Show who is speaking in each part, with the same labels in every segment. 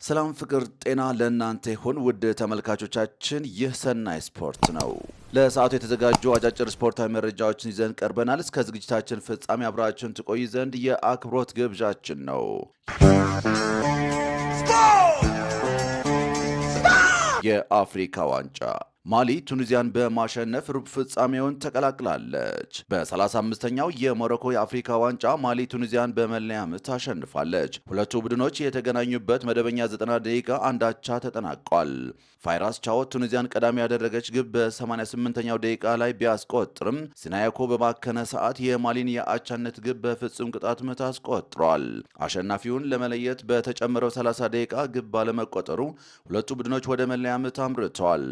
Speaker 1: ሰላም ፍቅር ጤና ለእናንተ ይሁን ውድ ተመልካቾቻችን፣ ይህ ሰናይ ስፖርት ነው። ለሰዓቱ የተዘጋጁ አጫጭር ስፖርታዊ መረጃዎችን ይዘን ቀርበናል። እስከ ዝግጅታችን ፍጻሜ አብራችሁን ትቆዩ ዘንድ የአክብሮት ግብዣችን ነው። የአፍሪካ ዋንጫ ማሊ ቱኒዚያን በማሸነፍ ሩብ ፍጻሜውን ተቀላቅላለች። በ35ኛው የሞሮኮ የአፍሪካ ዋንጫ ማሊ ቱኒዚያን በመለያ ምት አሸንፋለች። ሁለቱ ቡድኖች የተገናኙበት መደበኛ 90 ደቂቃ አንዳቻ ተጠናቋል። ፋይራስ ቻዎ ቱኒዚያን ቀዳሚ ያደረገች ግብ በ88ኛው ደቂቃ ላይ ቢያስቆጥርም ሲናያኮ በባከነ ሰዓት የማሊን የአቻነት ግብ በፍጹም ቅጣት ምት አስቆጥሯል። አሸናፊውን ለመለየት በተጨመረው 30 ደቂቃ ግብ ባለመቆጠሩ ሁለቱ ቡድኖች ወደ መለያ ምት አምርተዋል።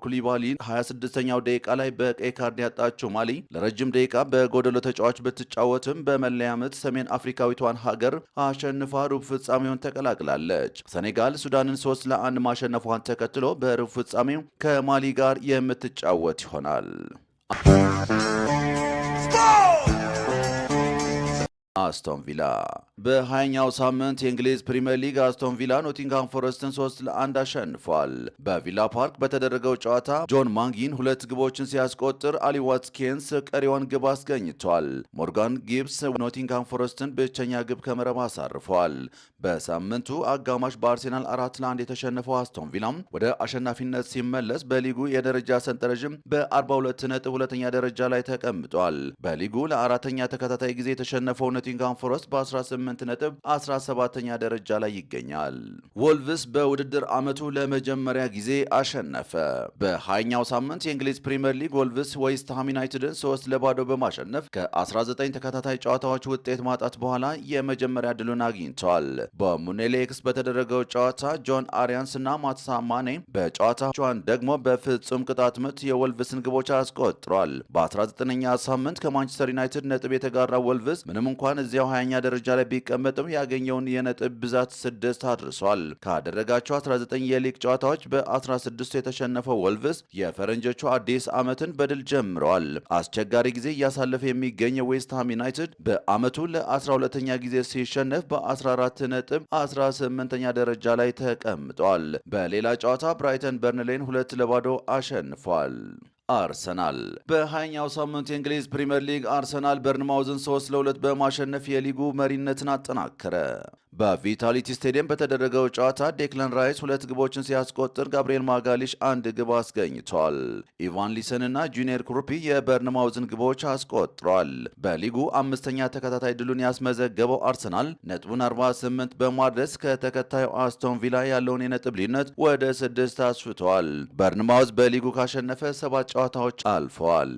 Speaker 1: ኩሊባሊ 26ኛው ደቂቃ ላይ በቀይ ካርድ ያጣችው ማሊ ለረጅም ደቂቃ በጎደሎ ተጫዋች ብትጫወትም በመለያ ምት ሰሜን አፍሪካዊቷን ሀገር አሸንፋ ሩብ ፍጻሜውን ተቀላቅላለች። ሴኔጋል ሱዳንን 3-1 ማሸነፏን ተከትሎ በሩብ ፍጻሜው ከማሊ ጋር የምትጫወት ይሆናል። አስቶን ቪላ በ20ኛው ሳምንት የእንግሊዝ ፕሪምየር ሊግ አስቶን ቪላ ኖቲንግሃም ፎረስትን 3-1 አሸንፏል። በቪላ ፓርክ በተደረገው ጨዋታ ጆን ማንጊን 2 ግቦችን ሲያስቆጥር አሊ ዋትኪንስ ቀሪዋን ግብ አስገኝቷል። ሞርጋን ጊብስ ኖቲንግሃም ፎረስትን ብቸኛ ግብ ከመረብ አሳርፏል። በሳምንቱ አጋማሽ በአርሴናል 4-1 የተሸነፈው አስቶን ቪላም ወደ አሸናፊነት ሲመለስ በሊጉ የደረጃ ሰንጠረዥም በ42 ነጥብ ሁለተኛ ደረጃ ላይ ተቀምጧል። በሊጉ ለአራተኛ ተከታታይ ጊዜ የተሸነፈው ኖቲንግሃም ፎረስት በ18 ነጥብ 17ኛ ደረጃ ላይ ይገኛል። ወልቭስ በውድድር ዓመቱ ለመጀመሪያ ጊዜ አሸነፈ። በ20ኛው ሳምንት የእንግሊዝ ፕሪምየር ሊግ ወልቭስ ዌስትሃም ዩናይትድን 3-0 በማሸነፍ ከ19 ተከታታይ ጨዋታዎች ውጤት ማጣት በኋላ የመጀመሪያ ድሉን አግኝተዋል። በሙኔሌክስ በተደረገው ጨዋታ ጆን አሪያንስ እና ማትሳ ማኔ በጨዋታቸውን ደግሞ በፍጹም ቅጣት ምት የወልቭስን ግቦች አስቆጥሯል። በ19ኛ ሳምንት ከማንቸስተር ዩናይትድ ነጥብ የተጋራ ወልቭስ ምንም እንኳን እዚያው 20ኛ ደረጃ ላይ ቢቀመጥም ያገኘውን የነጥብ ብዛት 6 አድርሷል። ካደረጋቸው 19 የሊግ ጨዋታዎች በ16 የተሸነፈው ወልቭስ የፈረንጆቹ አዲስ ዓመትን በድል ጀምረዋል። አስቸጋሪ ጊዜ እያሳለፈ የሚገኘው ዌስትሃም ዩናይትድ በዓመቱ ለ12ኛ ጊዜ ሲሸነፍ በ14 ነጥብ 18ኛ ደረጃ ላይ ተቀምጧል። በሌላ ጨዋታ ብራይተን በርንሌን 2-0 አሸንፏል። አርሰናል በ20ኛው ሳምንት የእንግሊዝ ፕሪምየር ሊግ አርሰናል በርንማውዝን 3-2 በማሸነፍ የሊጉ መሪነትን አጠናከረ። በቪታሊቲ ስቴዲየም በተደረገው ጨዋታ ዴክላን ራይስ 2 ግቦችን ሲያስቆጥር ጋብሪኤል ማጋሊሽ 1 ግብ አስገኝቷል። ኢቫን ሊሰን እና ጁኒየር ክሩፒ የበርንማውዝን ግቦች አስቆጥሯል። በሊጉ 5ኛ ተከታታይ ድሉን ያስመዘገበው አርሰናል ነጥቡን 48 በማድረስ ከተከታዩ አስቶን ቪላ ያለውን የነጥብ ልዩነት ወደ 6 አስፍቷል። በርንማውዝ በሊጉ ካሸነፈ 7 ጨዋታዎች አልፈዋል።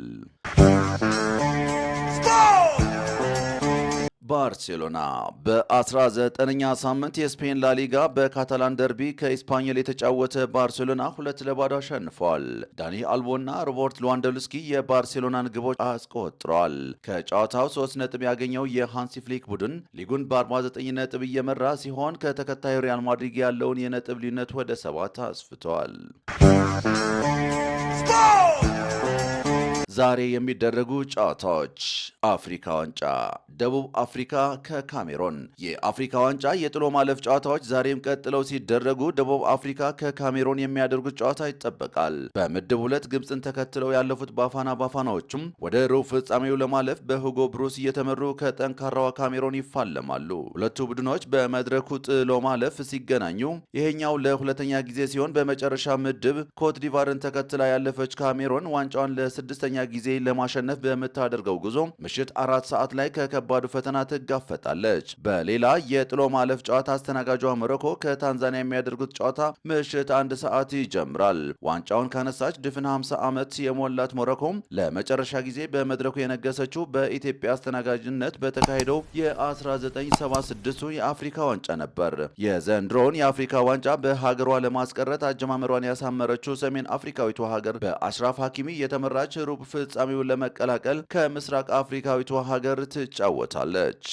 Speaker 1: ባርሴሎና በ19ኛ ሳምንት የስፔን ላሊጋ በካታላን ደርቢ ከኢስፓኞል የተጫወተ ባርሴሎና 2-0 አሸንፏል። ዳኒ አልቦና ሮበርት ሉዋንዶውስኪ የባርሴሎናን ግቦች አስቆጥረዋል። ከጨዋታው 3 ነጥብ ያገኘው የሃንሲ ፍሊክ ቡድን ሊጉን በ49 ነጥብ እየመራ ሲሆን ከተከታዩ ሪያል ማድሪድ ያለውን የነጥብ ልዩነት ወደ 7 አስፍቷል። ዛሬ የሚደረጉ ጨዋታዎች አፍሪካ ዋንጫ ደቡብ አፍሪካ ከካሜሮን። የአፍሪካ ዋንጫ የጥሎ ማለፍ ጨዋታዎች ዛሬም ቀጥለው ሲደረጉ ደቡብ አፍሪካ ከካሜሮን የሚያደርጉት ጨዋታ ይጠበቃል። በምድብ 2 ግብፅን ተከትለው ያለፉት ባፋናዎቹም ወደ ሩብ ፍጻሜው ለማለፍ በሁጎ ብሩስ እየተመሩ ከጠንካራዋ ካሜሮን ይፋለማሉ። ሁለቱ ቡድኖች በመድረኩ ጥሎ ማለፍ ሲገናኙ ይሄኛው ለሁለተኛ ጊዜ ሲሆን በመጨረሻ ምድብ ኮትዲቫርን ተከትላ ያለፈች ካሜሮን ዋንጫዋን ለ6ኛ ጊዜ ለማሸነፍ በምታደርገው ጉዞ ምሽት 4 ሰዓት ላይ ከከባዱ ፈተና ትጋፈጣለች። በሌላ የጥሎ ማለፍ ጨዋታ አስተናጋጇ ሞሮኮ ከታንዛኒያ የሚያደርጉት ጨዋታ ምሽት 1 ሰዓት ይጀምራል። ዋንጫውን ካነሳች ድፍን 50 ዓመት የሞላት ሞሮኮ ለመጨረሻ ጊዜ በመድረኩ የነገሰችው በኢትዮጵያ አስተናጋጅነት በተካሄደው የ1976 የአፍሪካ ዋንጫ ነበር። የዘንድሮውን የአፍሪካ ዋንጫ በሀገሯ ለማስቀረት አጀማመሯን ያሳመረችው ሰሜን አፍሪካዊቷ ሀገር በአሽራፍ ሀኪሚ የተመራች ሩብ ፍጻሜውን ለመቀላቀል ከምስራቅ አፍሪካዊቷ ሀገር ትጫወታለች።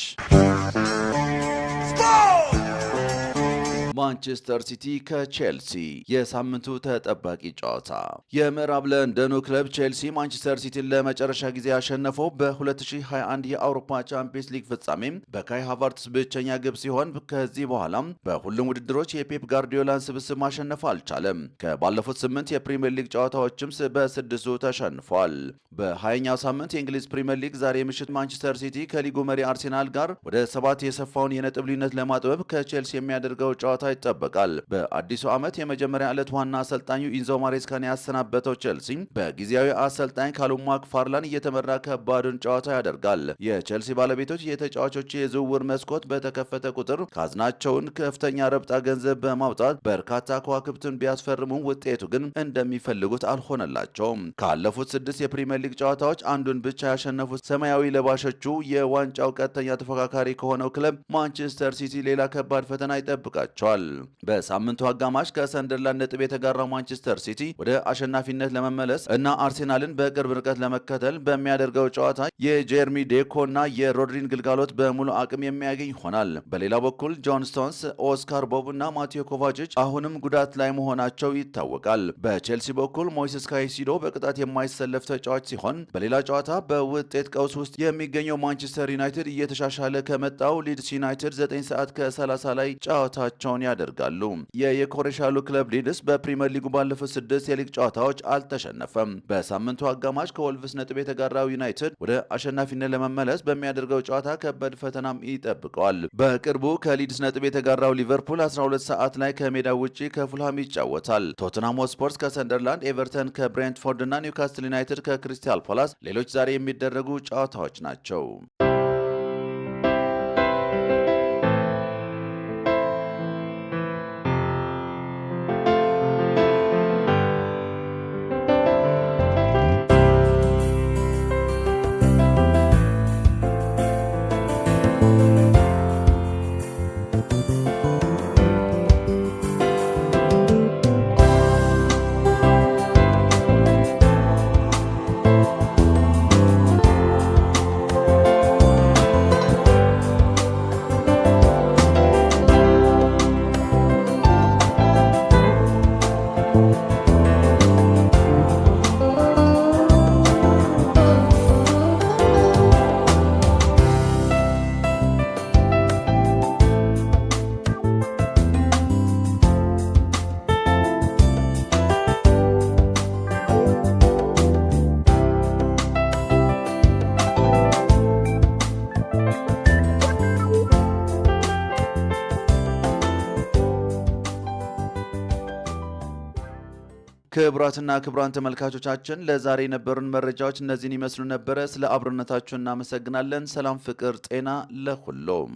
Speaker 1: ማንቸስተር ሲቲ ከቼልሲ የሳምንቱ ተጠባቂ ጨዋታ። የምዕራብ ለንደኑ ክለብ ቼልሲ ማንቸስተር ሲቲን ለመጨረሻ ጊዜ ያሸነፈው በ2021 የአውሮፓ ቻምፒየንስ ሊግ ፍጻሜ በካይ ሃቨርትዝ ብቸኛ ግብ ሲሆን ከዚህ በኋላም በሁሉም ውድድሮች የፔፕ ጋርዲዮላን ስብስብ ማሸነፍ አልቻለም። ከባለፉት 8 የፕሪሚየር ሊግ ጨዋታዎችም በስድስቱ ተሸንፏል። በ20ኛው ሳምንት የእንግሊዝ ፕሪሚየር ሊግ ዛሬ ምሽት ማንቸስተር ሲቲ ከሊጉ መሪ አርሴናል ጋር ወደ 7 የሰፋውን የነጥብ ልዩነት ለማጥበብ ከቼልሲ የሚያደርገው ጨዋታ ይጠበቃል። በአዲሱ ዓመት የመጀመሪያ ዕለት ዋና አሰልጣኙ ኢንዞ ማሬስካን ያሰናበተው ቼልሲ በጊዜያዊ አሰልጣኝ ካሉም ማክፋርላን እየተመራ ከባዱን ጨዋታ ያደርጋል። የቼልሲ ባለቤቶች የተጫዋቾች የዝውውር መስኮት በተከፈተ ቁጥር ካዝናቸውን ከፍተኛ ረብጣ ገንዘብ በማውጣት በርካታ ከዋክብትን ቢያስፈርሙም ውጤቱ ግን እንደሚፈልጉት አልሆነላቸውም። ካለፉት 6 የፕሪሚየር ሊግ ጨዋታዎች አንዱን ብቻ ያሸነፉት ሰማያዊ ለባሾቹ የዋንጫው ቀጥተኛ ተፎካካሪ ከሆነው ክለብ ማንቸስተር ሲቲ ሌላ ከባድ ፈተና ይጠብቃቸዋል። በሳምንቱ አጋማሽ ከሰንደርላንድ ነጥብ የተጋራው ማንቸስተር ሲቲ ወደ አሸናፊነት ለመመለስ እና አርሴናልን በቅርብ ርቀት ለመከተል በሚያደርገው ጨዋታ የጀርሚ ዴኮ እና የሮድሪን ግልጋሎት በሙሉ አቅም የሚያገኝ ይሆናል። በሌላ በኩል ጆን ስቶንስ፣ ኦስካር ቦብ እና ማቴዮ ኮቫችች አሁንም ጉዳት ላይ መሆናቸው ይታወቃል። በቼልሲ በኩል ሞይሰስ ካይሲዶ በቅጣት የማይሰለፍ ተጫዋች ሲሆን በሌላ ጨዋታ በውጤት ቀውስ ውስጥ የሚገኘው ማንቸስተር ዩናይትድ እየተሻሻለ ከመጣው ሊድስ ዩናይትድ 9 ሰዓት ከ30 ላይ ጨዋታቸውን ያደርጋሉ። የኮረሻሉ ክለብ ሊድስ በፕሪሚየር ሊጉ ባለፉት 6 የሊግ ጨዋታዎች አልተሸነፈም። በሳምንቱ አጋማሽ ከወልቭስ ነጥብ የተጋራው ዩናይትድ ወደ አሸናፊነት ለመመለስ በሚያደርገው ጨዋታ ከባድ ፈተናም ይጠብቀዋል። በቅርቡ ከሊድስ ነጥብ የተጋራው ሊቨርፑል 12 ሰዓት ላይ ከሜዳው ውጪ ከፉልሃም ይጫወታል። ቶተንሃም ሆትስፐርስ ከሰንደርላንድ፣ ኤቨርተን ከብሬንትፎርድ እና ኒውካስትል ዩናይትድ ከክሪስታል ፓላስ ሌሎች ዛሬ የሚደረጉ ጨዋታዎች ናቸው። ክቡራትና ክቡራን ተመልካቾቻችን ለዛሬ የነበሩን መረጃዎች እነዚህን ይመስሉ ነበረ። ስለ አብሮነታችሁ እናመሰግናለን። ሰላም፣ ፍቅር፣ ጤና ለሁሉም።